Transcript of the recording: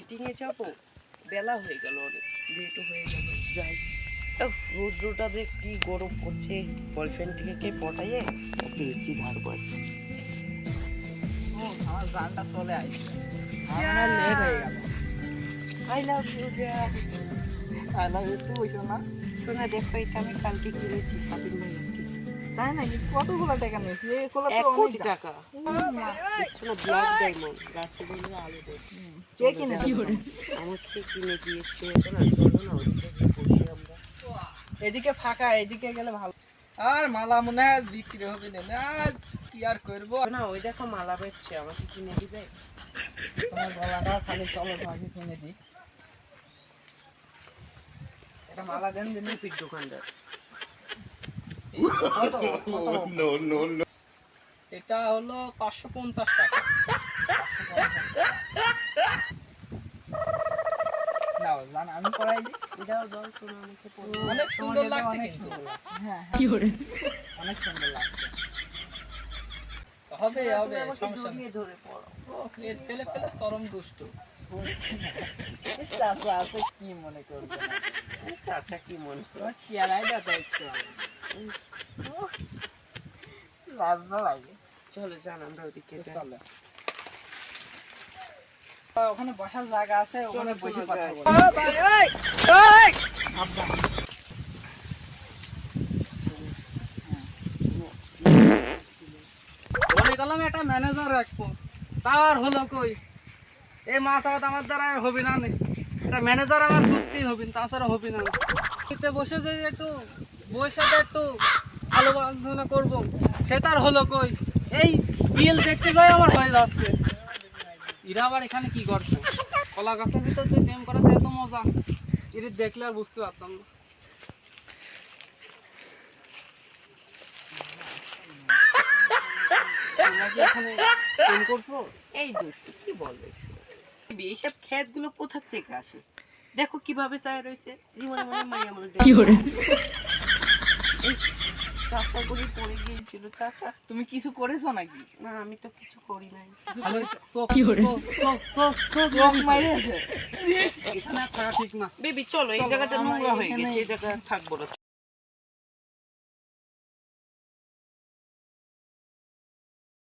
মিটিংয়ে যাব, বেলা হয়ে গেল, অনেক লেটও হয়ে গেল। যাই, রৌদ্রটা যে কি গরম করছে, বয়ফ্রেন্ডটিকে কে পটাইয়ে ওকে এসি ধারবো। আমার গানটা চলে আসছে, আমার লেট হয়ে গেল। আই লাভ ইউ জান। I love you too. না শোনা দেখো, এটা আমি কালকে কিনেছি শপিং মলে। তাই নাকি? কতগুলো টাকা নিয়েছি? এগুলো 1 তো অনেক কোটি টাকা। দেখছো না, ব্ল্যাক ডায়মন্ড, রাতে বলে আলো দেখ। কে কিনে দিবে? আমাকে কিনে দিয়েছে। না চলো না, ওদিকে গিয়ে বসি আমরা। এদিকে ফাঁকা, এদিকে গেলে ভালো। আর মালা মনে হয় আজ বিক্রি হবে না, আজ কি আর করবো। না ওই দেখো মালা বেচছে, আমাকে কিনে দিবে? তোমার গলাটা খালি চলো তোমাকে কিনে দিই। এটা মালা দেন দিন। স্টুপিড দোকানদার। এটা হলো 550 টাকা। নাও জান, আমি পড়াই দিই। দাও দাও, শোনো আমাকে পড়ো। অনেক সুন্দর লাগছে কিন্তু। হ্যাঁ কি করে, অনেক সুন্দর লাগছে। হবে হবে, সমস্যা নেই। ধরে পড়ো। এই ছেলে পেলে চরম দুষ্ট। চাচা আছে কি মনে করবে? চাচা কি মনে করো? তোমার চেয়ারাই দাদা একটু লাজনা লাগে। চলো যান, আমরা ওদিকে যাই। চলো, ওখানে বসার জায়গা আছে, ওখানে বসে কথা বলবো। বলে গেলাম একটা ম্যানেজার রাখবো, তার হলো কই? এই মাছ আবাদ আমার দ্বারা হবে না। এটা ম্যানেজার আমার বুঝতেই হবে, তাছাড়া হবে না। এতে বসে যে একটু বউয়ের সাথে একটু আলোচনা করবো, সে তার হলো কই? এই বিল দেখতে যাই আমার হয়ে যাচ্ছে। এরা আবার এখানে কি করছে? কলা গাছের ভিতর যে প্রেম করাতে এত মজা, এর দেখলে আর বুঝতে পারতাম না। তোমরা কি এখানে প্রেম করছো? এই দুষ্টু কি বলবে? এইসব ক্ষেত গুলো কোথা থেকে আসে? দেখো কিভাবে চায় রয়েছে, জীবনে মনে মাইয়া মনে কি করে। চাচা গুলি পড়ে গিয়েছিল। চাচা তুমি কিছু করেছো নাকি? না, আমি তো কিছু করি নাই। মাইরেছে। এখানে থাকা ঠিক না। বেবি চলো, এই জায়গাটা নোংরা হয়ে গেছে, এই জায়গা থাকবো না।